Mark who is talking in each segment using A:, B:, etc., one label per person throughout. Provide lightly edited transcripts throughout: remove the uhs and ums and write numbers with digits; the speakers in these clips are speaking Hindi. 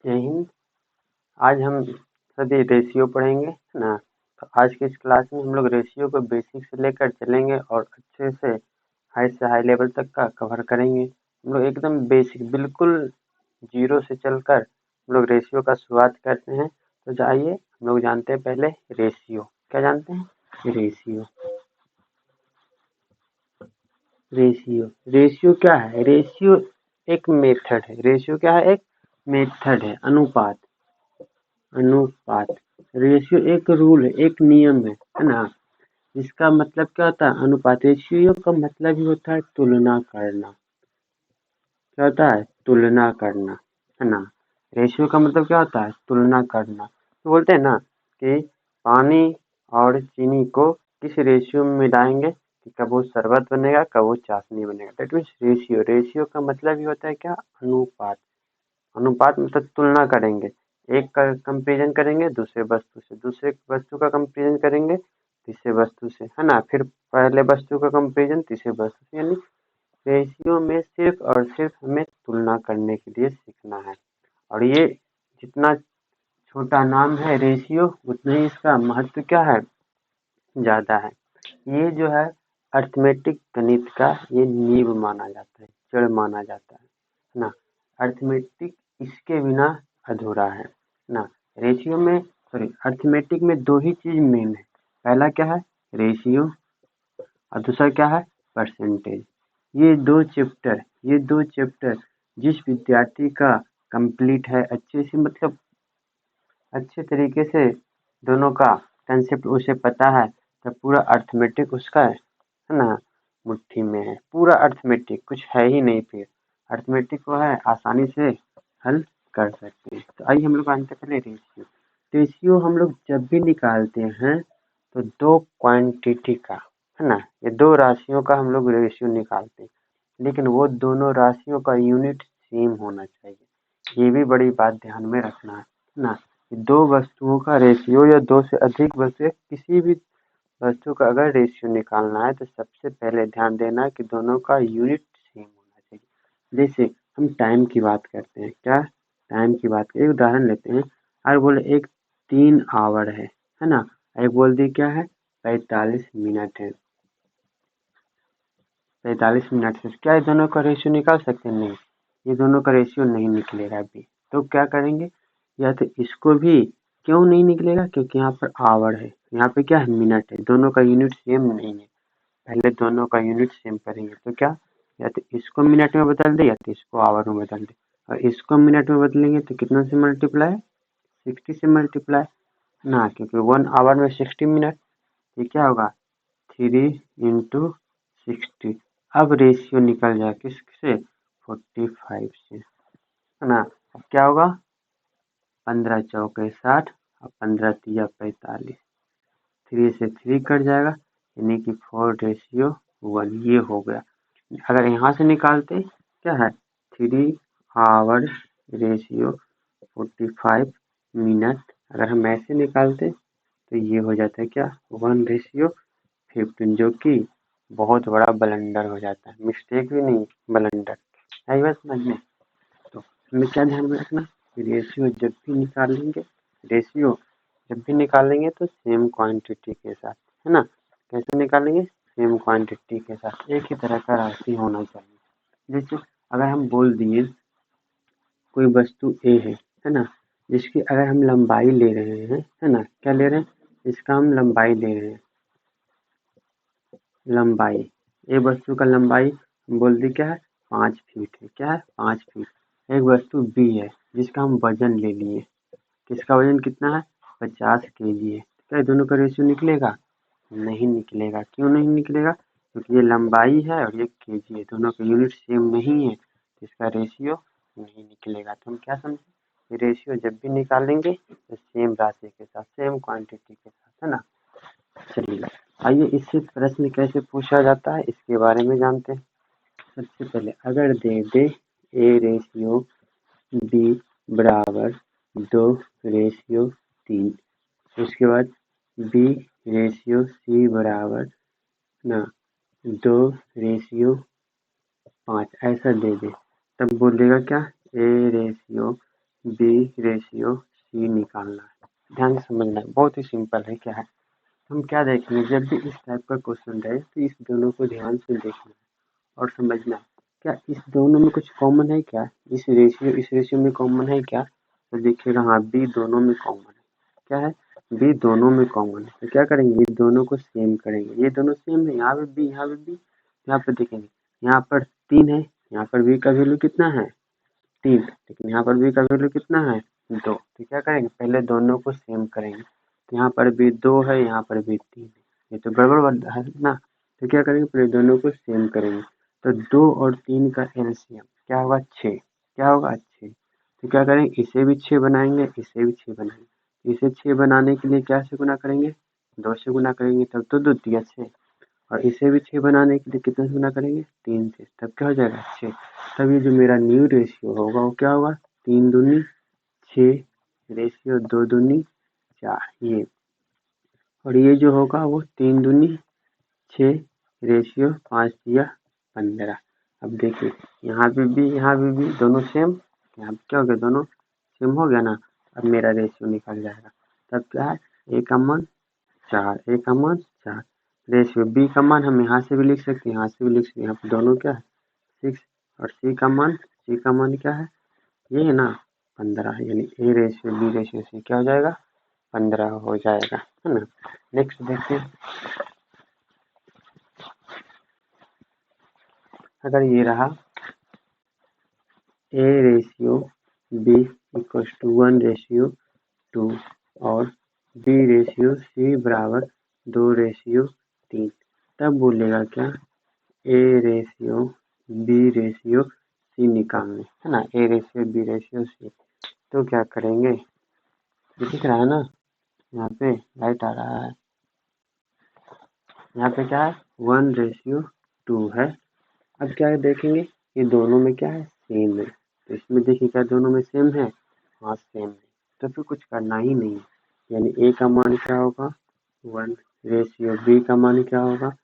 A: जय हिंद। आज हम सभी रेशियो पढ़ेंगे, है ना। तो आज की इस क्लास में हम लोग रेशियो को बेसिक से लेकर चलेंगे और अच्छे से हाई लेवल तक का कवर करेंगे। हम लोग एकदम बेसिक बिल्कुल जीरो से चलकर हम लोग रेशियो का शुरुआत करते हैं। तो जाइए हम लोग जानते हैं पहले रेशियो। क्या जानते हैं? रेशियो। रेशियो क्या है? रेशियो एक मेथड है। रेशियो क्या है? एक मेथड है। अनुपात। रेशियो एक रूल है, एक नियम है ना। इसका मतलब क्या होता है? अनुपात। रेशियो का मतलब ही होता है तुलना करना। क्या होता है? तुलना करना, है ना। रेशियो का मतलब क्या होता है? तुलना करना। तो बोलते हैं ना कि पानी और चीनी को किस रेशियो में मिलाएंगे कि कब वो शरबत बनेगा, कब वो चाशनी बनेगा। That means ratio. रेशियो का मतलब ही होता है क्या? अनुपात। अनुपात मतलब तुलना करेंगे। एक का कंपेरिजन करेंगे दूसरे वस्तु से, दूसरे वस्तु का कंपेरिजन करेंगे तीसरे वस्तु से, है ना। फिर पहले वस्तु का कंपेरिजन तीसरे वस्तु से। यानी रेशियो में सिर्फ और सिर्फ हमें तुलना करने के लिए सीखना है। और ये जितना छोटा नाम है रेशियो, उतना ही इसका महत्व क्या है? ज़्यादा है। ये जो है अर्थमेटिक गणित का ये नींव माना जाता है, जड़ माना जाता है ना। अर्थमेटिक इसके बिना अधूरा है ना। रेशियो में अर्थमेटिक में दो ही चीज मेन है। पहला क्या है? रेशियो और दूसरा क्या है? परसेंटेज। ये दो चैप्टर जिस विद्यार्थी का कंप्लीट है अच्छे से, मतलब अच्छे तरीके से दोनों का कंसेप्ट उसे पता है, तो पूरा अर्थमेटिक उसका है ना मुट्ठी में है। पूरा अर्थमेटिक कुछ है ही नहीं। फिर अर्थमेटिक को है आसानी से हल कर सकते हैं। तो आइए हम लोग जानते हैं पहले रेशियो। रेशियो हम लोग जब भी निकालते हैं तो दो क्वांटिटी का, है ना, ये दो राशियों का हम लोग रेशियो निकालते हैं, लेकिन वो दोनों राशियों का यूनिट सेम होना चाहिए। ये भी बड़ी बात ध्यान में रखना है ना। दो वस्तुओं का रेशियो या दो से अधिक वस्तु, किसी भी वस्तु का अगर रेशियो निकालना है तो सबसे पहले ध्यान देना है कि दोनों का यूनिट सेम होना चाहिए। जैसे हम टाइम की बात करते हैं, क्या टाइम की बात करें, उदाहरण लेते हैं। और बोले एक 3 आवर है ना। एक बोल दी क्या है? 45 मिनट है। 45 मिनट से क्या ये दोनों का रेशियो निकाल सकते हैं? नहीं, ये दोनों का रेशियो नहीं निकलेगा अभी। तो क्या करेंगे? या तो इसको भी, क्यों नहीं निकलेगा? क्योंकि यहाँ पर आवर है, यहाँ पे क्या है? मिनट है। दोनों का यूनिट सेम नहीं है। पहले दोनों का यूनिट सेम करेंगे तो क्या, या तो इसको मिनट में बदल दे या तो इसको आवर में बदल दे। और इसको मिनट में बदलेंगे तो कितना से मल्टीप्लाई? 60 से मल्टीप्लाई ना, क्योंकि 1 आवर में 60 मिनट। ये क्या होगा? 3 × 60। अब रेशियो निकल जाए किससे? 45 से, है ना। अब क्या होगा? 15 चौके 60 और 15 तिया 45। 3 से 3 कट जाएगा, यानी कि 4:1। ये हो गया। अगर यहाँ से निकालते क्या है? 3 आवर रेशियो 45 मिनट। अगर हम ऐसे निकालते तो ये हो जाता है क्या? 1:15, जो कि बहुत बड़ा ब्लंडर हो जाता है। मिस्टेक भी नहीं, ब्लंडर। आई बात समझ में? तो हमें क्या ध्यान में रखना? रेशियो जब भी निकालेंगे तो सेम क्वांटिटी के साथ, है ना। कैसे निकालेंगे? सेम क्वांटिटी के साथ, एक ही तरह का राशि होना चाहिए। जैसे अगर हम बोल दिए कोई वस्तु ए है ना, जिसकी अगर हम लंबाई ले रहे हैं, है ना, क्या ले रहे हैं? इसका हम लंबाई ले रहे हैं। लंबाई, एक वस्तु का लंबाई बोल दी क्या है? 5 फीट है। क्या है? 5 फीट। एक वस्तु बी है जिसका हम वजन ले लिए। किसका वजन कितना है? 50 kg है। क्या ये दोनों का रेशियो निकलेगा? नहीं निकलेगा। क्यों नहीं निकलेगा? क्योंकि ये लंबाई है और ये केजी है, दोनों का यूनिट सेम नहीं है, तो इसका रेशियो नहीं निकलेगा। तो हम क्या समझे? रेशियो जब भी निकालेंगे तो सेम राशि के साथ, सेम क्वांटिटी के साथ, है ना। चलिए आइए इससे प्रश्न कैसे पूछा जाता है इसके बारे में जानते हैं। सबसे पहले अगर दे दे ए रेशियो बी बराबर 2:3, उसके बाद बी रेशियो सी बराबर ना 2:5 ऐसा दे दे, तब बोलेगा क्या? ए रेशियो B/C निकालना है। ध्यान से समझना है, बहुत ही सिंपल है। क्या है, हम क्या देखेंगे जब भी इस टाइप का क्वेश्चन रहे तो इस दोनों को ध्यान से देखना है और समझना है। क्या इस दोनों में कुछ कॉमन है क्या? इस रेशियो में कॉमन है क्या? तो देखिएगा हाँ, बी दोनों में कॉमन है। क्या है? बी दोनों में कॉमन है। तो क्या करेंगे, ये दोनों को सेम करेंगे। ये दोनों सेम है, यहाँ पे बी, यहाँ पे बी। यहाँ पे देखेंगे, यहाँ पर 3 है, यहाँ पर बी का वैल्यू कितना है 3, लेकिन यहाँ पर बी का वैल्यू कितना है 2। तो क्या करेंगे, पहले दोनों को सेम करेंगे। तो यहाँ पर भी 2 है, यहाँ पर भी 3 है, ये तो गड़बड़ है ना। तो क्या करेंगे, पहले दोनों को सेम करेंगे। तो 2 और 3 का एलसीएम क्या होगा 6। क्या होगा 6। तो क्या करेंगे, इसे भी 6 बनाएंगे, इसे भी 6 बनाएंगे। इसे 6 बनाने के लिए क्या से गुना करेंगे, 2 से गुना करेंगे, तब तो 2 तिया 6। और इसे भी 6 बनाने के लिए कितने से गुना करेंगे, 3 से, तब क्या हो जाएगा 6। तब ये जो मेरा न्यू रेशियो होगा वो क्या होगा, 3 दूनी 6 रेशियो 2 दूनी 4 ये। और ये जो होगा वो 3 दूनी 6 रेशियो 5 या 15। अब देखिए यहाँ पे भी, यहाँ पे भी दोनों सेम। यहाँ पे क्या हो गया, दोनों सेम हो गया ना। अब मेरा रेशियो निकल जाएगा। तब क्या है, ए का मान 4, ए का मान 4। रेशियो बी का मान हम यहाँ से भी लिख सकते हैं, यहाँ से भी लिख सकते हैं। यहाँ पे दोनों क्या है 6। और सी का मान क्या है, ये है ना 15। यानी A ratio B ratio C क्या हो जाएगा, 15 हो जाएगा, है ना। नेक्स्ट देखिए, अगर ये रहा A ratio B equal to 1/2 और बी रेशियो सी बराबर 2/3, तब बोलेगा क्या, A ratio B ratio C निकालने, है ना। A ratio B ratio C, तो क्या करेंगे, ये दिख रहा है ना, यहाँ पे लाइट आ रहा है। यहाँ पे क्या है 1/2 है। अब क्या है देखेंगे, ये दोनों में क्या है सेम है। तो इसमें देखिए क्या दोनों में सेम है, हाँ सेम है। तो फिर कुछ करना ही नहीं है। यानी ए का मान क्या होगा 1 रेशियो बी का मान क्या होगा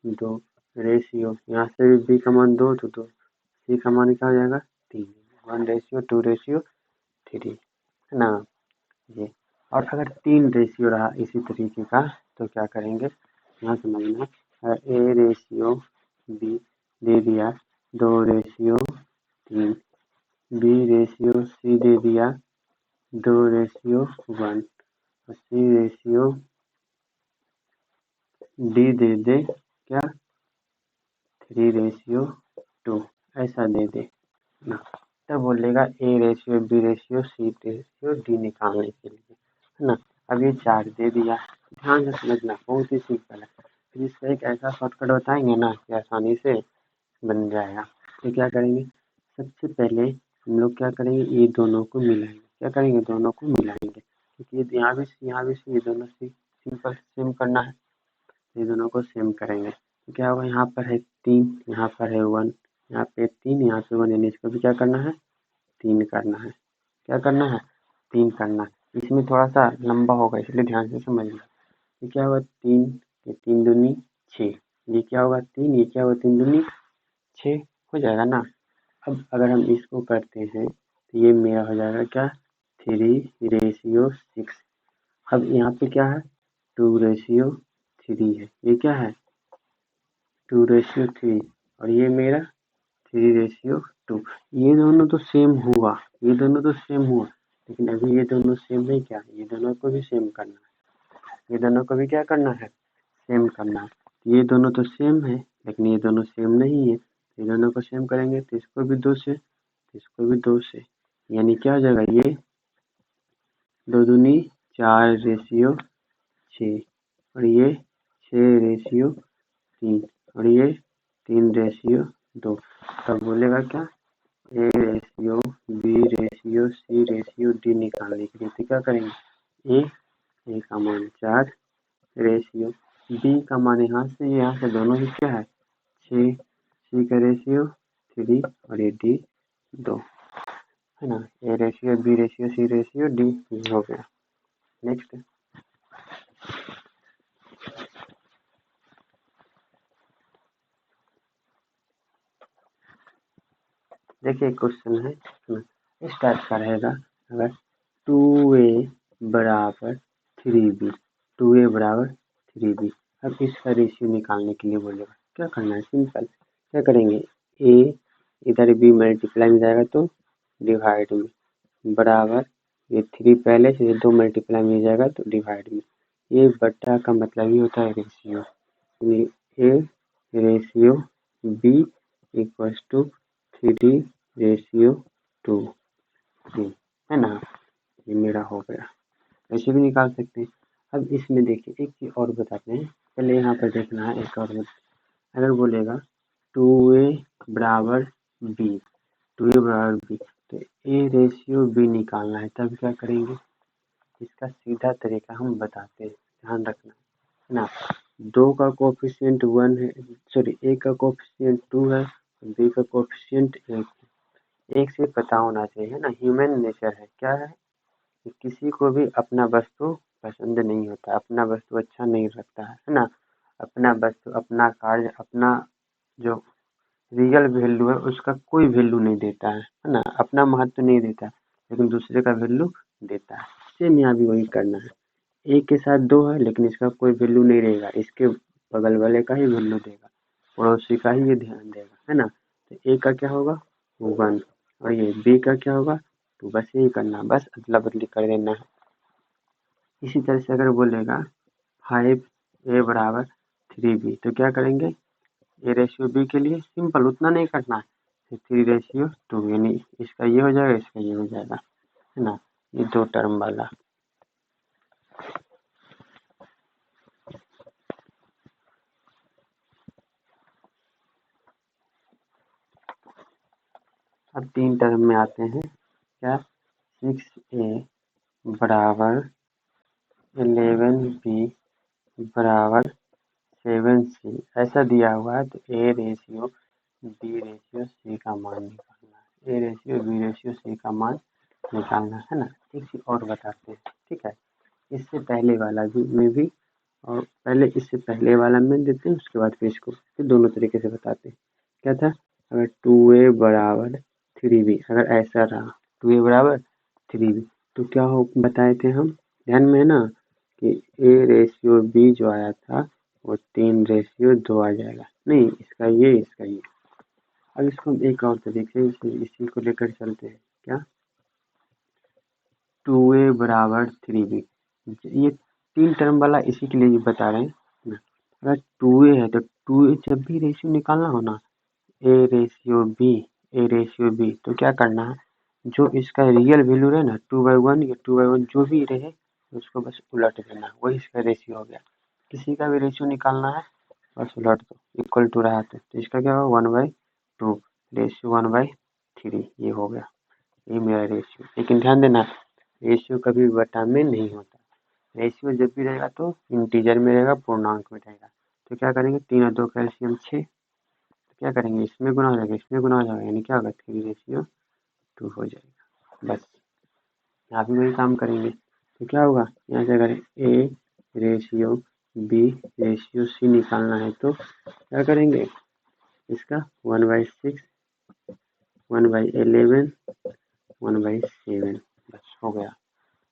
A: 2 रेशियो, यहाँ से भी बी का मान 2 तो 2, सी का मान क्या हो जाएगा 3, 1/2/3, है ना ये। और अगर 3 रेशियो रहा इसी तरीके का तो क्या करेंगे, यहाँ समझना, ए रेशियो बी दे दिया 2/3, बी रेशियो सी दे दिया 2/1 और सी रेशियो डी दे दे क्या 3/2, ऐसा दे दे ना। तब बोलेगा A ratio B ratio C ratio D निकालने के लिए, है ना। अब ये 4 दे दिया, ध्यान से समझना, बहुत ही सिंपल है। फिर इसका एक ऐसा शॉर्टकट बताएंगे ना कि आसानी से बन जाएगा। तो क्या करेंगे, सबसे पहले हम लोग क्या करेंगे, ये दोनों को मिलाएंगे। क्या करेंगे, दोनों को मिलाएंगे, क्योंकि ये यहाँ भी ये दोनों सिंपल सेम करना है। ये दोनों को सेम करेंगे तो क्या होगा, यहाँ पर है 3, यहाँ पर है 1, यहाँ पे 3, यहाँ पे 1, यानी इसको भी क्या करना है 3 करना है। क्या करना है 3 करना है। इसमें थोड़ा सा लंबा होगा इसलिए ध्यान से समझना। ये क्या होगा 3, ये 3 दूनी 6, ये क्या होगा 3, ये क्या होगा 3 दूनी 6 हो जाएगा ना। अब अगर हम इसको करते हैं तो ये मेरा हो जाएगा क्या 3/6। अब यहाँ पे क्या है 2/3 है, ये क्या है 2/3 और ये मेरा 3/2। ये दोनों तो सेम हुआ, ये दोनों तो सेम हुआ, लेकिन अभी ये दोनों सेम नहीं, क्या ये दोनों को भी सेम करना है। ये दोनों को भी क्या करना है सेम करना है। ये दोनों तो सेम है लेकिन ये दोनों सेम नहीं है, ये दोनों को सेम करेंगे तो इसको भी 2 से, इसको भी 2 से, यानी क्या हो जाएगा ये 2 दूनी 4/6 और ये 6/3 और ये 3/2। तब बोलेगा क्या, A ratio B ratio C ratio D निकालने के लिए तो क्या करेंगे, ए का मान 4 रेशियो बी का मान यहाँ से दोनों ही क्या है 6, सी का रेशियो 3 और ये डी 2, है ना। A ratio B ratio C ratio D हो गया। नेक्स्ट देखिए क्वेश्चन है इस टाइप का रहेगा। अगर 2a बराबर 3b, 2a बराबर 3b। अब इसका रेशियो निकालने के लिए बोलेगा, क्या करना है, सिंपल, क्या करेंगे, a इधर b मल्टीप्लाई में जाएगा तो डिवाइड में, बराबर ये 3 पहले से 2 मल्टीप्लाई में जाएगा तो डिवाइड में, ये बट्टा का मतलब ही होता है ratio, A ratio b equals to 3 ratio 2, है ना। ये मेरा हो गया, ऐसे भी निकाल सकते हैं। अब इसमें देखिए एक चीज़ और बताते हैं, पहले यहाँ पर देखना है एक और, अगर बोलेगा 2a बराबर b, 2a बराबर b, तो a रेशियो b निकालना है, तब क्या करेंगे, इसका सीधा तरीका हम बताते हैं, ध्यान रखना है ना। 2 का कोफिशिएंट 1 है, सॉरी a का कोफिशिएंट 2 है, b का कोफिशिएंट 1 है। एक से पता होना चाहिए, है ना, ह्यूमन नेचर है, क्या है कि किसी को भी अपना वस्तु पसंद नहीं होता, अपना वस्तु अच्छा नहीं लगता है ना। अपना वस्तु, अपना कार्य, अपना जो रियल वैल्यू है उसका कोई वैल्यू नहीं देता है ना, अपना महत्व नहीं देता, लेकिन दूसरे का वैल्यू देता है। सेम यहाँ भी वही करना है, एक के साथ 2 है लेकिन इसका कोई वैल्यू नहीं रहेगा, इसके बगल वाले का ही वैल्यू देगा, पड़ोसी का ही ये ध्यान देगा, है ना। तो ए का क्या होगा 1 और ये बी का क्या होगा 2, बस यही करना, बस अदला बदली कर देना है। इसी तरह से अगर बोलेगा 5a बराबर 3b, तो क्या करेंगे, ए रेशियो बी के लिए सिंपल उतना नहीं करना है, 3 रेशियो 2, यानी इसका ये हो जाएगा, इसका ये हो जाएगा, है ना, ये 2 टर्म वाला। अब 3 टर्म में आते हैं, क्या, 6a बराबर 11b बराबर 7c, ऐसा दिया हुआ है, तो A ratio B ratio C का मान निकालना है, A ratio B ratio C का मान निकालना है ना। एक चीज और बताते हैं, ठीक है, इससे पहले वाला भी में भी, और पहले इससे पहले वाला में देते हैं, उसके बाद फिर इसको फिर दोनों तरीके से बताते हैं। क्या था, अगर 2a बराबर 3b, अगर ऐसा रहा 2a बराबर 3b, तो क्या हो बताए थे हम, ध्यान में है ना, कि ए रेशियो बी जो आया था वो 3 रेशियो 2 आ जाएगा, नहीं इसका ये, इसका ये। अब इसको हम एक और तरीके से इसी को लेकर चलते हैं, क्या, 2a बराबर 3b, ये 3 टर्म वाला इसी के लिए बता रहे हैं। अगर 2a है तो 2a जब भी रेशियो निकालना हो ना, A ratio B, A ratio B, तो क्या करना है, जो इसका रियल वैल्यू रहे ना 2/1 या 2/1 जो भी रहे, उसको बस उलट देना, वही इसका रेशियो हो गया। किसी का भी रेशियो निकालना है बस उलट दो, इक्वल टू रहा तो इसका क्या होगा 1/2, रेशियो 1/3, ये हो गया, ये मेरा रेशियो। लेकिन ध्यान देना, रेशियो कभी बटा में नहीं होता, रेशियो जब भी रहेगा तो इंटीजर में रहेगा, पूर्णांक में रहेगा। तो क्या करेंगे, 3 और 2 कैल्शियम 6, तो क्या करेंगे, इसमें गुना हो जाएगा, इसमें गुना हो जाएगा, यानी क्या होगा 3 रेशियो 2 हो जाएगा, बस यहाँ भी वही काम करेंगे। तो क्या होगा, यहाँ से अगर A ratio B ratio C निकालना है तो क्या करेंगे, इसका 1/6, 1/11, 1/7, बस हो गया।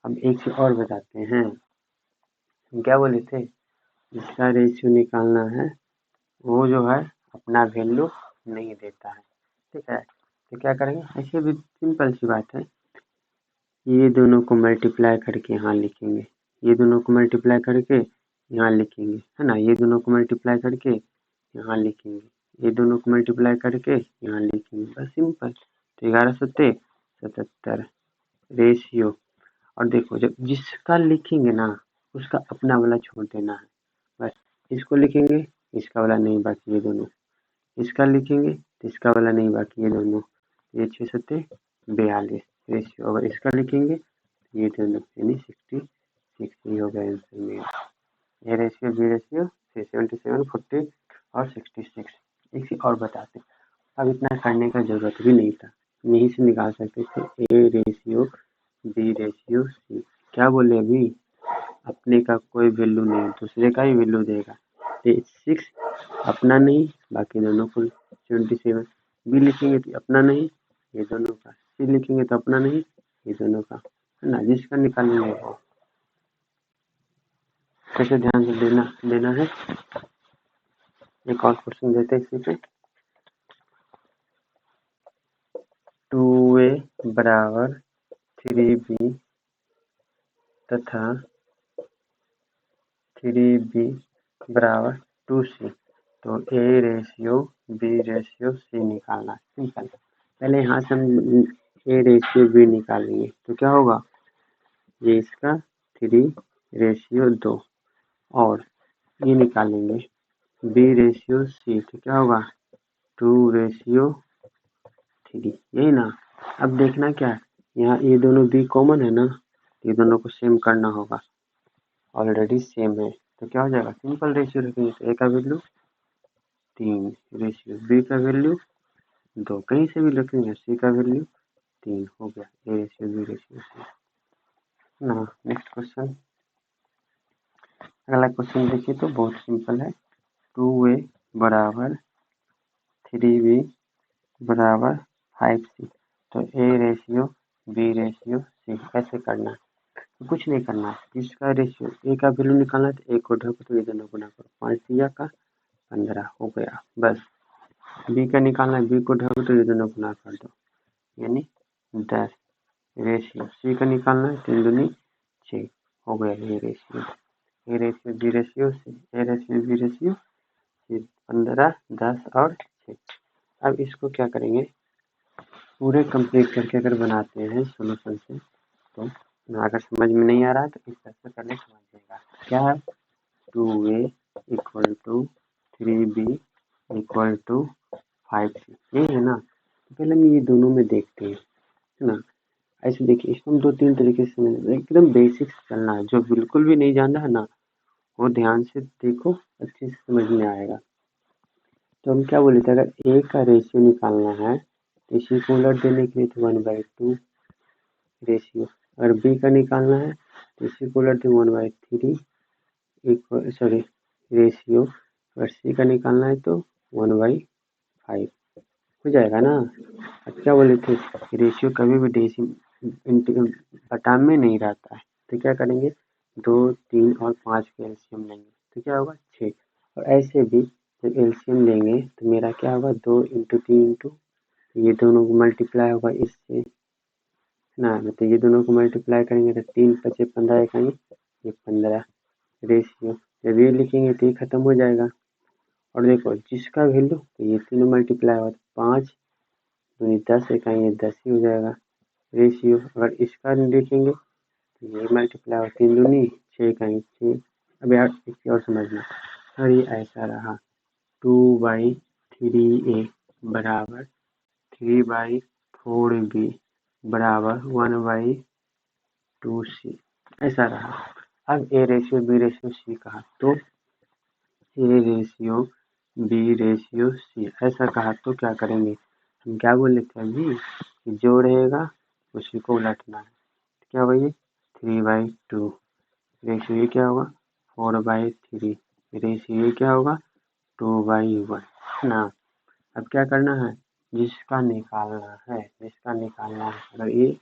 A: अब एक चीज और बताते हैं, हम क्या बोले थे, इसका रेशियो निकालना है, वो जो है अपना वैल्यू नहीं देता है, ठीक है। तो क्या करेंगे, ऐसे भी सिंपल सी बात है, ये दोनों को मल्टीप्लाई करके यहाँ लिखेंगे, ये दोनों को मल्टीप्लाई करके यहाँ लिखेंगे, है ना, ये दोनों को मल्टीप्लाई करके यहाँ लिखेंगे, ये दोनों को मल्टीप्लाई करके यहाँ लिखेंगे, बस सिंपल। तो 11×7=77 रेशियो, और देखो जब जिसका लिखेंगे ना उसका अपना वाला छोड़ देना है, बस इसको लिखेंगे, इसका वाला नहीं, बाकी ये दोनों, इसका लिखेंगे तो इसका वाला नहीं, बाकी ये दोनों, ये 6×7=42 रेशियो, अगर इसका लिखेंगे तो ये दोनों, यानी 66, ये हो गया आंसर मेरा, ए रेशियो बी रेशियो 77, 40 और 66। एक चीज और बताते हैं, अब इतना करने का जरूरत भी नहीं था, यहीं से निकाल सकते थे, A ratio B ratio C, क्या बोले अभी, अपने का कोई वैल्यू नहीं, दूसरे का ही वैल्यू देगा, 6 अपना नहीं, बाकी दोनों को 77, बी लिखेंगे तो अपना नहीं, ये दोनों का, सी लिखेंगे तो अपना नहीं, ये दोनों का, है ना, जिसका निकालेंगे वो। कैसे ध्यान से लेना है। एक और क्वेश्चन देते हैं इसी पे। 2a बराबर 3b तथा 3b बराबर 2c, तो a ratio b ratio c निकालना। सिंपल। पहले यहाँ से हम a रेशियो b निकालेंगे तो क्या होगा, ये इसका 3/2 और ये निकालेंगे b रेशियो c तो क्या होगा 2/3, यही ना। अब देखना क्या है, यहाँ ये दोनों b कॉमन है ना, ये दोनों को सेम करना होगा, ऑलरेडी सेम है तो क्या हो जाएगा, सिंपल रेशियो रखेंगे तो a का वैल्यू 3 रेशियो b का वैल्यू 2, कहीं से भी रखेंगे c का वैल्यू 3 हो गया, a ratio b ratio c ना। नेक्स्ट क्वेश्चन, अगला क्वेश्चन देखिए तो बहुत सिंपल है। 2a बराबर 3b बराबर 5c, तो a ratio b ratio c कैसे करना है, तो कुछ नहीं करना है, जिसका रेशियो a का वैल्यू निकालना है तो a को ढको तो ये दोनों गुना करो, 5 दिया का 15 हो गया बस। b का निकालना है, b को ढको तो ये दोनों गुना कर दो, यानी 10 रेशियो c का निकालना है, 3 दूनी 6 हो गया ये ratio, a ratio b ratio c, a ratio b ratio c, 15 10 और 6। अब इसको क्या करेंगे, पूरे कंप्लीट करके अगर बनाते हैं सोल्यूशन से, तो अगर समझ में नहीं आ रहा है तो इस तरह से करने समझ जाएगा। क्या है, 2a equal to 3b equal to 5c, यही है ना। तो पहले हम ये दोनों में देखते हैं, है ना। ऐसे देखिए, इसको हम 2-3 तरीके से समझ, एकदम बेसिक चलना है, जो बिल्कुल भी नहीं जानना है ना वो ध्यान से देखो, अच्छे से समझ में आएगा। तो हम क्या बोले थे, अगर a का रेशियो निकालना है तो इसी को उलट देने के लिए तो 1/2 रेशियो, अगर b का निकालना है तो इसी को उलट दें 1/3 इक्वल, सॉरी, रेशियो, अगर c का निकालना है तो 1/5 हो जाएगा ना। अब क्या बोले थे, रेशियो कभी भी बटा में नहीं रहता है, तो क्या करेंगे 2 3 और 5 के एलसीएम लेंगे तो क्या होगा 6, और ऐसे भी जब एलसीएम लेंगे तो मेरा क्या होगा 2 × 3 ये दोनों को मल्टीप्लाई होगा इससे ना, मतलब ये दोनों को मल्टीप्लाई करेंगे तो 3 × 5 = 15 इकाई, ये 15 रेशियो, जब ये लिखेंगे तो ये खत्म हो जाएगा। और देखो जिसका वैल्यू तो ये तीनों मल्टीप्लाई होगा, 5 दूनी 10 इकाई, ये 10 ही हो जाएगा रेशियो। अगर इसका लिखेंगे तो ये मल्टीप्लाई होगा, 3 दूनी 6 इकाई 6। अब यार इसकी और समझना, अगर ये ऐसा रहा 2/3a बराबर 3/4b बराबर 1/2c ऐसा रहा। अब a ratio b ratio c कहा तो a ratio b ratio c ऐसा कहा तो क्या करेंगे, हम क्या बोले थे अभी कि जो रहेगा उसी को उलटना है, क्या होगा ये 3/2 रेशियो, ये क्या होगा 4/3 रेशियो, ये क्या होगा 2/1 ना। अब क्या करना है, जिसका निकालना है अगर ये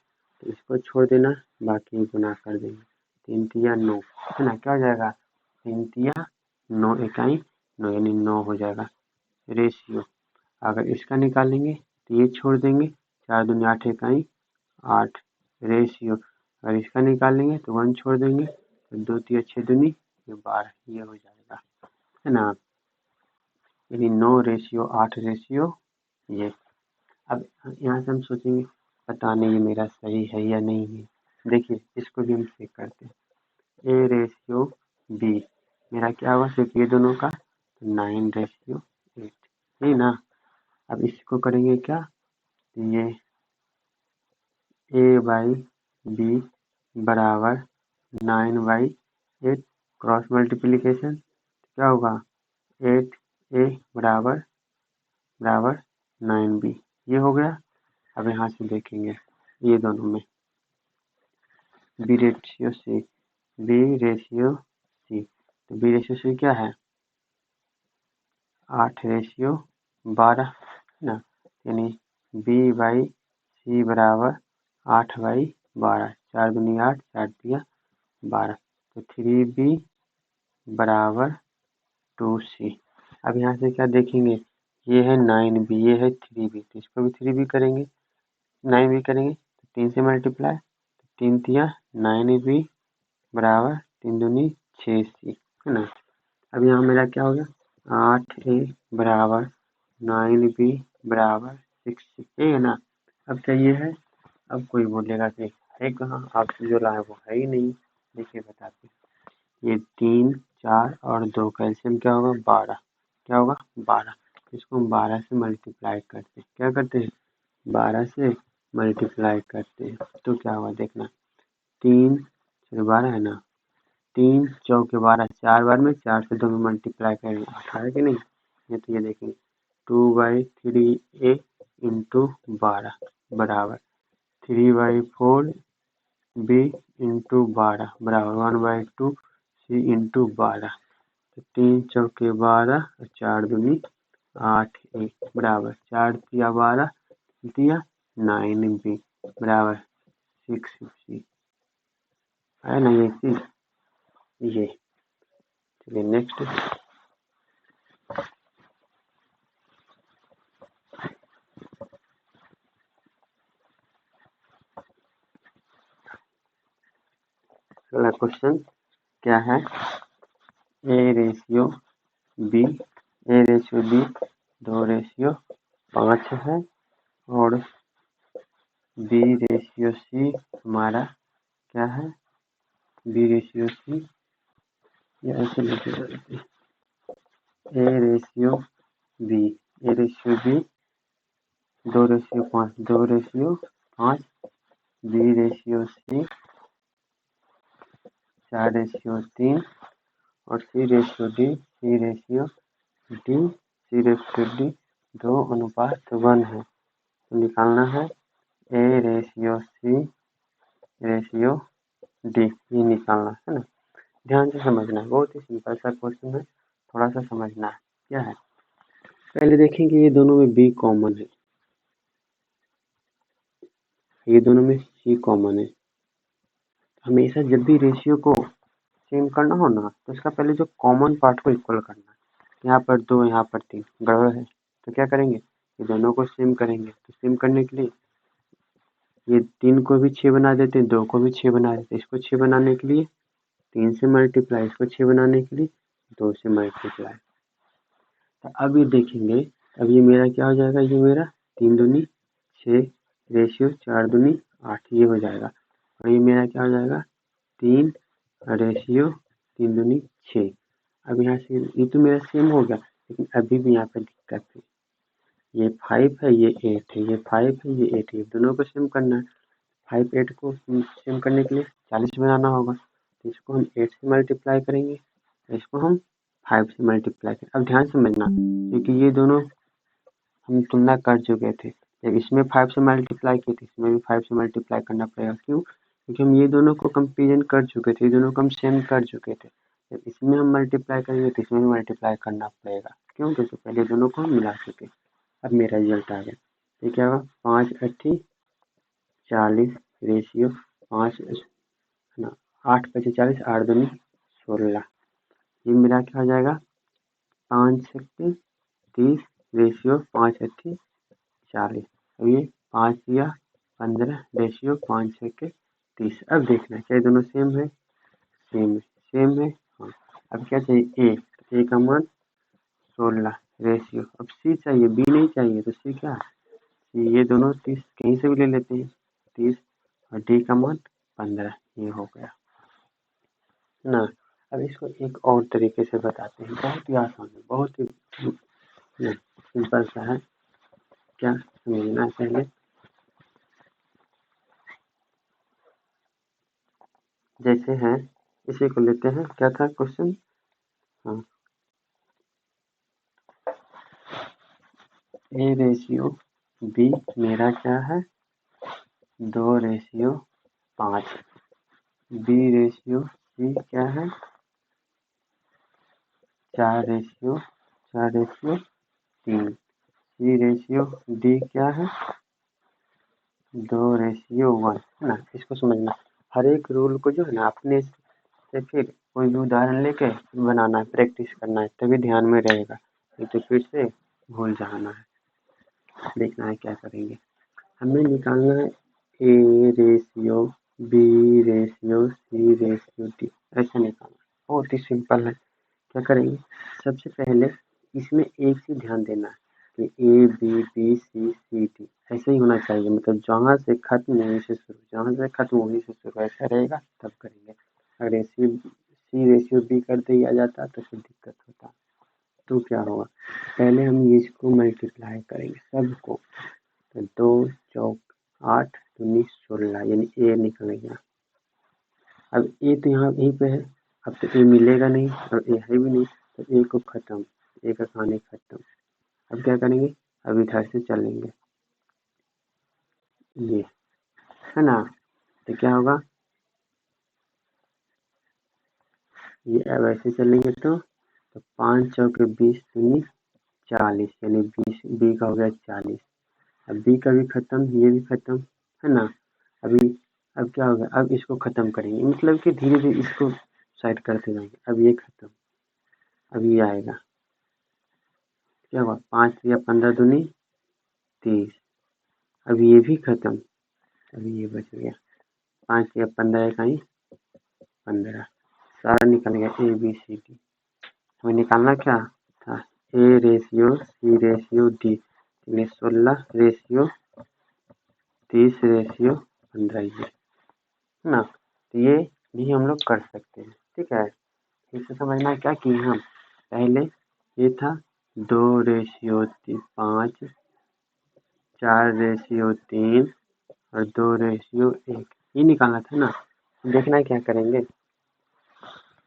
A: तो इसको छोड़ देना, बाकी गुना कर देंगे, 3 तिया 9 है ना, क्या हो जाएगा 3 तिया 9 इकाई 9 यानी 9 हो जाएगा रेशियो। अगर इसका निकालेंगे तो ये छोड़ देंगे, 4 दूनी 8 इकाई 8 रेशियो, अगर इसका निकालेंगे तो 1 छोड़ देंगे, तो 2 तिया 6 दूनी ये 12, ये हो जाएगा, है ना, यानी 9 रेशियो 8 रेशियो ये। अब यहाँ से हम सोचेंगे पता नहीं ये मेरा सही है या नहीं है, देखिए इसको भी हम चेक करते हैं, a रेशियो b मेरा क्या हुआ सिर्फ ये दोनों का 9/8, यही ना। अब इसको करेंगे क्या, ये a/b बराबर 9/8 क्रॉस मल्टीप्लीकेशन, क्या होगा 8a बराबर 9b, ये हो गया। अब यहाँ से देखेंगे ये दोनों में b रेशियो c, तो b रेशियो c क्या है 8/12 है ना, यानी b/c बराबर 8/12 12, 4 दूनी 8, 4 दिया 12, तो 3B बराबर 2C। अब यहाँ से क्या देखेंगे, ये है 9B, ये है 3B, तो इसको भी 3B करेंगे, 9B करेंगे तो 3 से मल्टीप्लाई, 3 तिया 9B बराबर 3 दूनी 6C, है ना। अब यहाँ मेरा क्या हो गया, 8A बराबर 9B बराबर 6C, है ना। अब चाहिए है, अब कोई बोलेगा कि है कहाँ, आपसे जो लाए वो है ही नहीं। देखिए बताते, ये 3, 4 और 2 का एलसीएम क्या होगा, 12, क्या होगा 12, इसको हम 12 से मल्टीप्लाई करते हैं, क्या करते हैं 12 से मल्टीप्लाई करते हैं, तो क्या होगा देखना, 3 12 है ना, 3 चौके 12, 4 बार में 4 से 2 में मल्टीप्लाई करेंगे 18 कि नहीं, ये तो ये देखेंगे 2/3A इंटू 12 बराबर 3/4B इंटू 12 बराबर 1/2C इंटू 12, तो 3 चौके 12 और 4 दूनी 8 बराबर 4 दिया 12 दिया 9B बराबर 6C, है ना ये चीज। ये चलिए नेक्स्ट, अगला क्वेश्चन क्या है, A/B 2/5 है और B/C हमारा क्या है, B/C, या ऐसे लिख देते हैं A/B 2/5, 2/5, B/C 4/3 और C/D 2:1 है, तो निकालना है A/C/D, ये निकालना है ना। ध्यान से समझना है, बहुत ही सिंपल सा क्वेश्चन है, थोड़ा सा समझना है क्या है। पहले देखेंगे ये दोनों में B कॉमन है, ये दोनों में C कॉमन है। हमेशा जब भी रेशियो को सेम करना हो ना, तो इसका पहले जो कॉमन पार्ट को इक्वल करना है। यहाँ पर 2, यहाँ पर 3 गड़बड़ है, तो क्या करेंगे, ये दोनों को सेम करेंगे। तो सेम करने के लिए ये 3 को भी 6 बना देते हैं, 2 को भी 6 बना देते हैं। इसको 6 बनाने के लिए 3 से मल्टीप्लाई, इसको 6 बनाने के लिए 2 से मल्टीप्लाई। तो अब ये देखेंगे, अब ये मेरा क्या हो जाएगा, ये मेरा 3 दूनी 6 रेशियो 4 दूनी 8, ये हो जाएगा। और ये मेरा क्या हो जाएगा, 3 रेशियो 3 दूनी 6। अब यहाँ से ये तो मेरा सेम हो गया, लेकिन अभी भी यहाँ पे दिक्कत है, ये 5 है, ये 8 है, ये 5 है, ये 8 है, दोनों को सेम करना है। 5 8 को सेम करने के लिए 40 बनाना होगा, तो इसको हम 8 से मल्टीप्लाई करेंगे, इसको हम 5 से मल्टीप्लाई करें। अब ध्यान समझना, क्योंकि ये दोनों हम तुलना कर चुके थे, जब इसमें 5 से मल्टीप्लाई किए थे, इसमें भी 5 से मल्टीप्लाई करना पड़ेगा। क्यों, क्योंकि हम ये दोनों को कंपेरिजन कर चुके थे, ये दोनों को हम सेम कर चुके थे। जब इसमें हम मल्टीप्लाई करेंगे तो इसमें भी मल्टीप्लाई करना पड़ेगा। क्यों, क्योंकि पहले दोनों को हम मिला चुके। अब मेरा रिजल्ट आ गया, ये क्या होगा, 5 8 40 रेशियो 5 ना, 8 5 40, 8 दूनी 16, ये मेरा क्या हो जाएगा, 5 6 30 रेशियो 5 8 40। अब ये 5 या 15 रेशियो 5 6 30। अब देखना क्या ये दोनों सेम है, सेम है, सेम है, हाँ। अब क्या चाहिए, ए का मान 16 रेशियो, अब सी चाहिए, बी नहीं चाहिए, तो सी क्या, सी ये दोनों 30 कहीं से भी ले लेते हैं 30, और डी का मान 15, ये हो गया ना। अब इसको एक और तरीके से बताते हैं, बहुत ही आसान है, बहुत ही सिंपल सा है, क्या समझना है पहले। जैसे है, इसी को लेते हैं, क्या था क्वेश्चन, हाँ, A/B मेरा क्या है, 2/5, B/C क्या है, 4/3, C/D क्या है 2:1 है ना। इसको समझना, हर एक रूल को जो है ना अपने से फिर कोई भी उदाहरण लेके बनाना है, प्रैक्टिस करना है, तभी ध्यान में रहेगा, नहीं तो फिर से भूल जाना है। देखना है क्या करेंगे, हमें निकालना है A/B/C/D, ऐसा निकालना, बहुत ही सिंपल है। क्या करेंगे, सबसे पहले इसमें एक चीज ध्यान देना है कि A B B C C D ऐसे ही होना चाहिए, मतलब जहाँ से खत्म वहीं से शुरू, जहाँ से खत्म वहीं से शुरू, ऐसा रहेगा तब करेंगे। अगर C/B कर दिया जाता तो फिर दिक्कत होता। तो क्या होगा, पहले हम इसको मल्टीप्लाई करेंगे सबको, तो 2 चौक 8 दूनी 16, यानी A निकल गया। अब A तो यहाँ यहीं पे है, अब तो A मिलेगा नहीं और A है भी नहीं, तो A को खत्म, A का कहानी खत्म। अब क्या करेंगे, अब इधर से चलेंगे, ये है ना, तो क्या होगा, ये अब ऐसे चलेंगे तो 5 चौके 20 दूनी 40, यानी 20, B का हो गया 40। अब B का भी खत्म, ये भी खत्म, है ना। अभी अब क्या होगा, अब इसको खत्म करेंगे, मतलब कि धीरे धीरे इसको साइड करते जाएंगे। अब ये खत्म, अब ये आएगा, क्या हुआ, 5 या 15 दूनी 30। अब ये भी खत्म, अभी ये बच गया, 5 या 15 इकाई 15, सारा निकल गया ABCD। हमें निकालना क्या था, A/C/D, यानी 16/30/15, ये है ना। तो ये भी हम लोग कर सकते हैं, ठीक है। फिर से समझना क्या किए हम, पहले ये था 2/5, 4/3 और 2/1, ये निकालना था ना। देखना क्या करेंगे,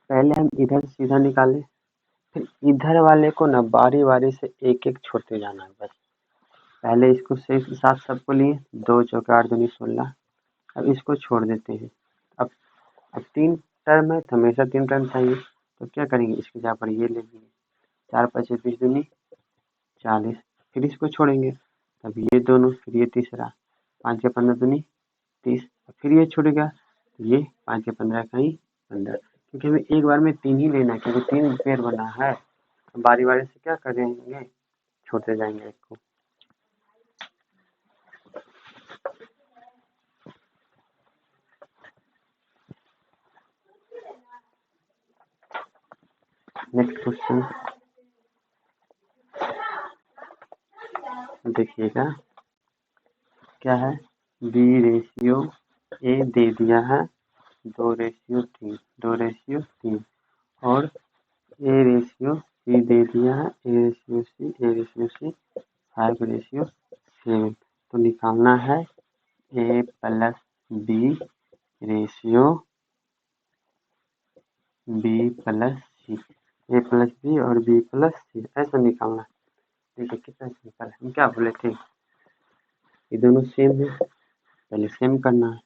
A: पहले हम इधर सीधा निकाले, फिर इधर वाले को ना बारी बारी से एक एक छोड़ते जाना है बस। पहले इसको सिर्फ साथ सबको लिए, 2 चौके 8 दूनी 16, अब इसको छोड़ देते हैं। अब 3 टर्म है तो हमेशा 3 टर्म चाहिए, तो क्या करेंगे, इसकी जगह पर ये ले लेंगे, 4 5 20 दूनी 40, फिर इसको छोड़ेंगे, तब ये दोनों, फिर ये तीसरा, 5 या 15 दूनी 30, फिर ये छूट गया, तो ये 5 या 15 कहीं 15, क्योंकि हमें एक बार में 3 ही लेना है, क्योंकि 3 पेयर बना है, तो बारी बारी से क्या करेंगे, छोड़ते जाएंगे एक को। नेक्स्ट क्वेश्चन देखिएगा, क्या है, B/A दे दिया है 2/3 और A/C दे दिया है A/C 5/7। तो निकालना है A plus B ratio B plus C, A plus B और B प्लस C, ऐसा निकालना है। देखिए कितना सिंपल है, हम क्या बोले थे, ये दोनों सेम है, पहले सेम करना है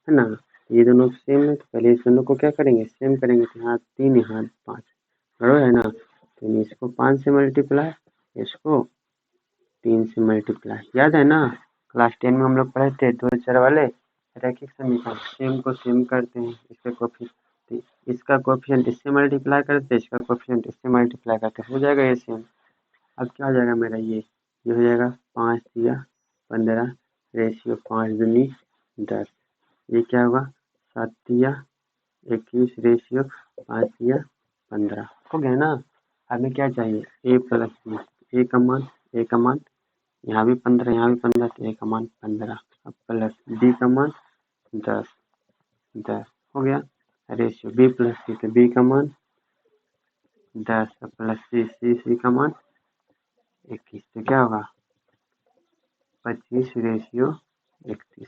A: ना। ये दोनों सेम है तो पहले इस दोनों को क्या करेंगे, सेम करेंगे, तो यहाँ 3 यहाँ 5 बराबर है ना, तो इसको 5 से मल्टीप्लाई, इसको 3 से मल्टीप्लाई, याद है ना, क्लास 10 में हम लोग पढ़े थे 2 4 वाले रैखिक समीकरण, सेम को सेम करते हैं, इसका कोफिशिएंट, इसका कोफिशिएंट इससे मल्टीप्लाई करते हैं, इसका कोफिशिएंट इससे मल्टीप्लाई करते हैं, हो जाएगा ये सेम। अब क्या हो जाएगा मेरा, ये हो जाएगा 5 या 15 रेशियो 5 दूनी 10, ये क्या होगा 7 या 21 रेशियो 5 या 15, हो गया ना। हमें क्या चाहिए, A प्लस B, A का मान यहाँ भी 15 यहाँ भी 15, तो A का मान 15, अब प्लस B का मान 10 हो गया, रेशियो B प्लस C, तो B का मान 10 प्लस C का मान 21, तो क्या होगा 25/31।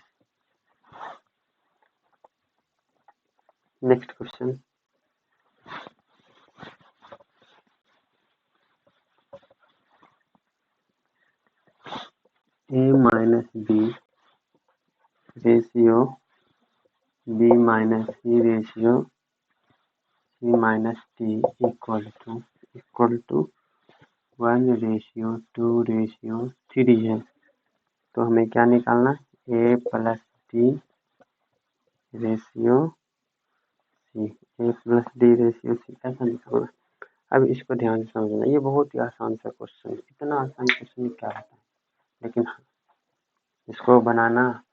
A: Next question, A minus B ratio B minus C ratio C minus D equal to 1/2/3 है। तो हमें क्या निकालना, A plus D ratio C, A plus D ratio C, ऐसा निकालना। अब इसको ध्यान से समझना, ये बहुत ही आसान सा क्वेश्चन है, इतना आसान क्वेश्चन क्या होता है, लेकिन इसको बनाना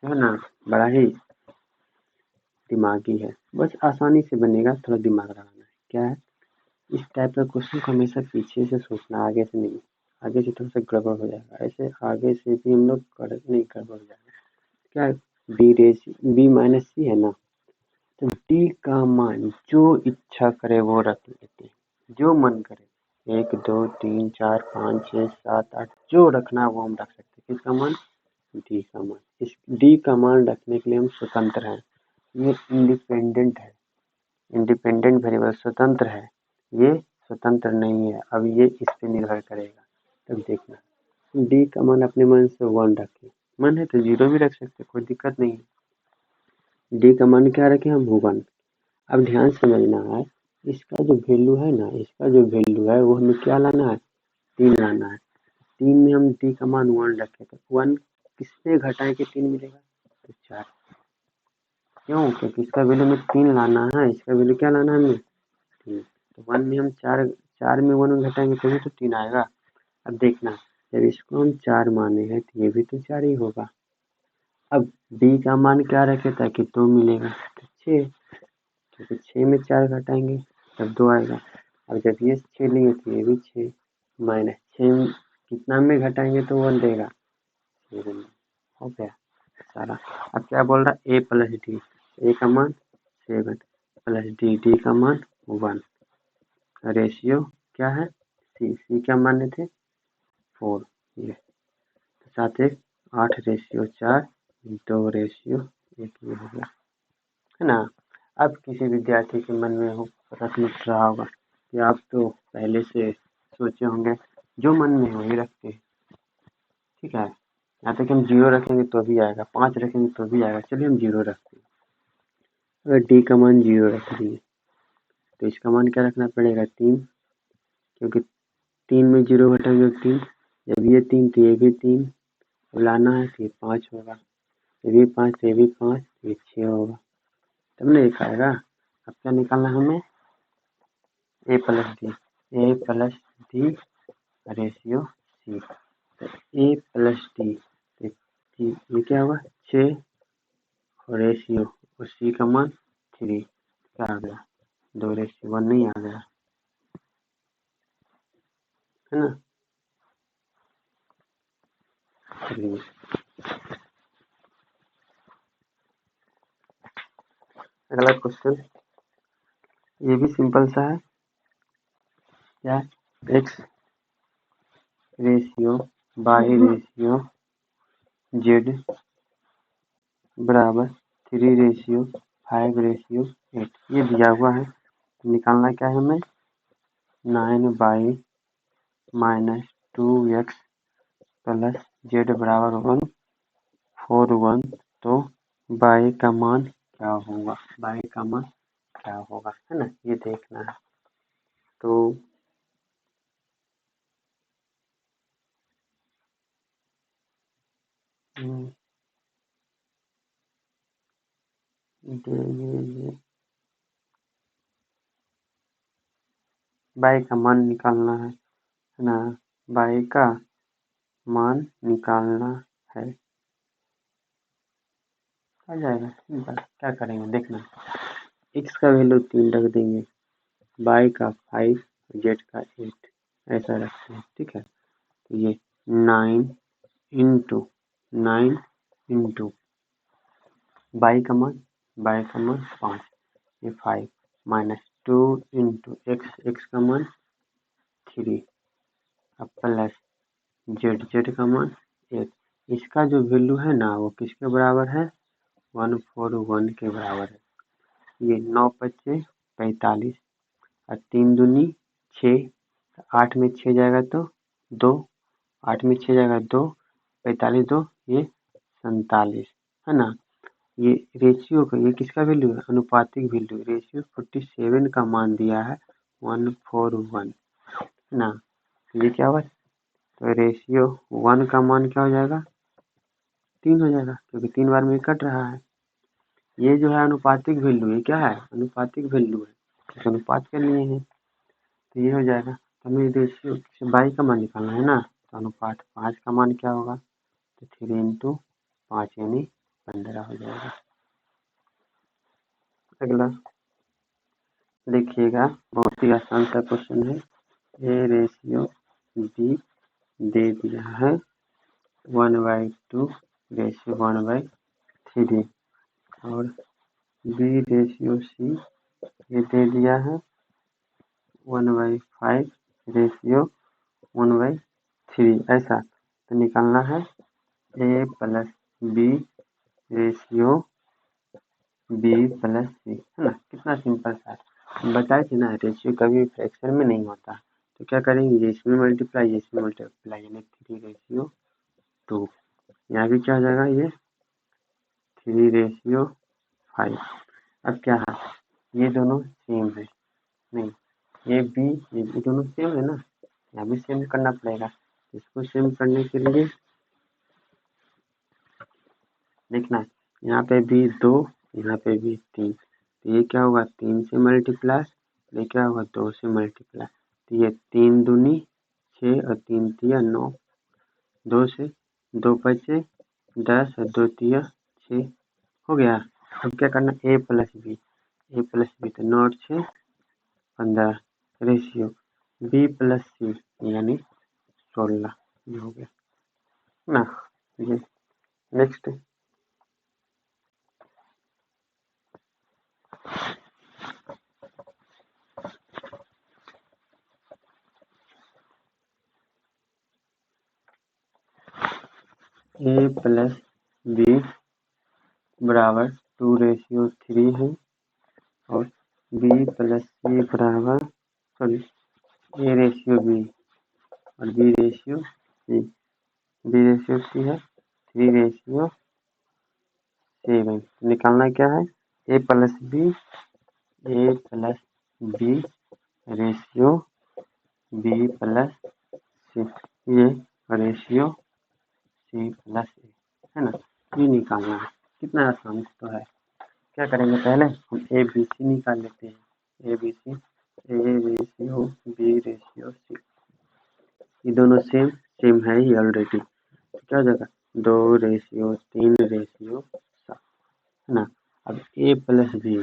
A: है ना बड़ा ही दिमागी है, बस आसानी से बनेगा, थोड़ा दिमाग लगाना है। क्या है, इस टाइप का क्वेश्चन को हमेशा पीछे से सोचना, आगे से नहीं। आगे से थोड़ा सा गड़बड़ हो जाएगा, ऐसे आगे से भी हम लोग नहीं गड़बड़ हो जाएगा। क्या है, बी माइनस सी है ना, तो डी का मान जो इच्छा करे वो रख लेते हैं, जो मन करे 1 2 3 4 5 6 7 8 जो रखना है वो हम रख सकते हैं। किसका मान, डी का मान। इस डी का मान रखने के लिए हम स्वतंत्र हैं, ये इंडिपेंडेंट है, इंडिपेंडेंट वेरिएबल स्वतंत्र है, ये स्वतंत्र नहीं है। अब ये इस पे निर्भर करेगा, तब देखना। डी का मान अपने मन से 1 रखें, मन है तो 0 भी रख सकते, कोई दिक्कत नहीं है। डी का मान क्या रखें हम, 1। अब ध्यान समझना है, इसका जो वैल्यू है ना, इसका जो वैल्यू है वो हमें क्या लाना है, 3 लाना है। 3 में हम डी का मान 1 रखें तो 1 किससे घटाएं कि 3 मिलेगा, तो 4। क्यों, क्योंकि इसका वैल्यू हमें 3 लाना है, इसका वैल्यू क्या लाना है हमें, 3। तो 1 में हम 4 में 1 घटाएंगे तभी तो 3 आएगा। अब देखना, जब इसको हम 4 माने हैं तो ये भी तो 4 ही होगा। अब डी का मान क्या रखे ताकि 2 मिलेगा, तो 6, क्योंकि 6 में 4 घटाएंगे तब 2 आएगा। अब जब ये 6 लेंगे तो ये भी 6 माइनस 6 कितना में घटाएंगे तो 1 देगा, 7। हो गया सारा। अब क्या बोल रहा है, ए प्लस डी, ए का मान 7 प्लस डी, डी का मान 1, रेशियो क्या है सी, सी क्या माने थे 4, ये तो 7 1 8 रेशियो 4 2 रेशियो 1, ये हो गया है ना। अब किसी विद्यार्थी के मन में हो प्रश्न उठ रहा होगा कि आप तो पहले से सोचे होंगे, जो मन में वही रखते हैं, ठीक है। यहाँ तक हम 0 रखेंगे तो भी आएगा, 5 रखेंगे तो भी आएगा, चलिए हम 0 रखते हैं। अगर डी का मान 0 रख दिए तो इसका मान क्या रखना पड़ेगा, 3, क्योंकि 3 में 0 घटाएंगे 3, जब ये 3 तो ये भी 3 लाना है तो ये 5 होगा, ये भी 5 तो ये भी 5, ये 6 होगा, तब नहीं आएगा। अब क्या निकालना है हमें, ए प्लस डी रेशियो सी, तो ए प्लस डी, ये क्या होगा 6 और रेशियो और सी का मान 3, क्या आ गया 2 रेशियो 1 नहीं आ गया, है ना। चलिए अगला क्वेश्चन, ये भी सिंपल सा है। क्या, X ratio Y ratio Z बराबर 3 रेशियो 5 रेशियो 8, ये दिया हुआ है। निकालना क्या है हमें, 9y minus 2x plus Z बराबर 1 4 1, तो y का मान क्या होगा, y का मान क्या होगा, है ना, ये देखना है। तो ये y का मान निकालना है ना, y का मान निकालना है, आ जाएगा सिंपल। क्या करेंगे देखना, x का वैल्यू 3 रख देंगे, y का 5, z का 8, ऐसा रखते हैं, ठीक है। तो ये 9 इंटू 9 इंटू y का मान 5, ये 5 माइनस 2 इंटू x का मान 3, अब प्लस z का मान 8। इसका जो वैल्यू है ना वो किसके बराबर है, 141 के बराबर है। ये 9 पच्चे 45 और 3 दूनी 6, 8 में 6 जाएगा तो 2, 8 में 6 जाएगा 2, 45 2, ये 47, है ना। ये रेशियो का, ये किसका वैल्यू है, अनुपातिक वैल्यू, रेशियो 47 का मान दिया है 141, है ना। ये क्या हुआ, तो रेशियो 1 का मान क्या हो जाएगा 3 हो जाएगा, क्योंकि 3 बार में कट रहा है। ये जो है अनुपातिक वैल्यू, ये क्या है, अनुपातिक वैल्यू है, तो अनुपात के लिए है, तो ये हो जाएगा। हमें रेशियो बाई का मान निकालना है ना, तो अनुपात 5 का मान क्या होगा, तो 3 इंटू 5 यानी 15 हो जाएगा। अगला देखिएगा, बहुत ही आसान सा क्वेश्चन है। ए रेशियो बी दे दिया है 1/2 रेशियो 1/3, और बी रेशियो सी ये दे दिया है 1/5 रेशियो 1/3, ऐसा। तो निकालना है A plus B ratio B plus C, है ना। कितना सिंपल सा है। बताए थे ना, रेशियो कभी फ्रैक्शन में नहीं होता, तो क्या करेंगे, ये इसमें मल्टीप्लाई, ये इसमें मल्टीप्लाई, यानी 3/2। यहाँ भी क्या हो जाएगा, ये 3/5। अब क्या है, ये दोनों सेम है, नहीं ये बी ये दोनों सेम है ना, यहाँ भी सेम करना पड़ेगा। इसको सेम करने के लिए देखना, यहाँ पे भी 2, यहाँ पे भी 3, तो ये क्या होगा, 3 से मल्टीप्लाई, ये क्या होगा, 2 से मल्टीप्लाई, तो ये 3 दूनी 6 और 3 तिया 9, 2 से 2 बचे 10 और 2 तिया 6 हो गया। अब क्या करना, ए प्लस बी तो 9 और 6 15 रेशियो बी प्लस सी यानी 16, ये हो गया ना। ये नेक्स्ट ए प्लस बी बराबर 2/3 है, और बी प्लस सी बराबर, सॉरी, ए रेशियो बी और B ratio C, B ratio C है 3/7। निकालना क्या है, A plus B ratio B plus C, ये रेशियो सी प्लस ए, है ना। ये निकालना है, कितना आसान तो है। क्या करेंगे, पहले हम ए बी सी निकाल लेते हैं। A B C, A ratio B ratio C, ये दोनों सेम है ही ऑलरेडी, तो क्या हो जाएगा 2/3/7, है ना। अब A plus B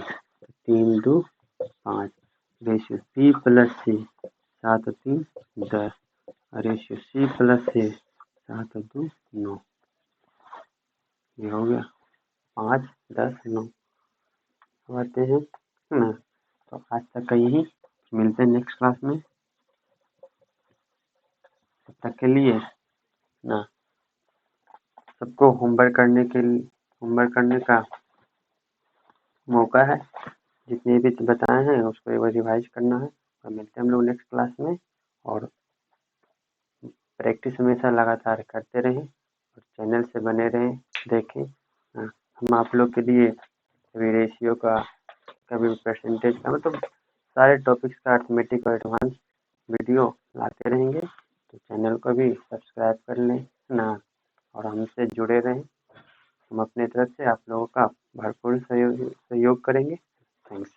A: 3 2 5 ratio B plus C 7 3 10 ratio C plus A 7 2 9, ये हो गया 5 10 9। आते हैं, है ना। तो आज तक का यही, मिलते हैं नेक्स्ट क्लास में, तब तक के लिए ना सबको होमवर्क करने का मौका है। जितने भी बताए हैं उसको एक बार रिवाइज करना है, और मिलते हैं हम लोग नेक्स्ट क्लास में। और प्रैक्टिस हमेशा लगातार करते रहें, और चैनल से बने रहें, देखें। हम आप लोग के लिए कभी रेशियो का, कभी परसेंटेज का, मतलब सारे टॉपिक्स का अर्थमेटिक और एडवांस वीडियो लाते रहेंगे। तो चैनल को भी सब्सक्राइब कर लें ना, और हमसे जुड़े रहें। हम अपने तरफ से आप लोगों का भरपूर सहयोग करेंगे। थैंक्स।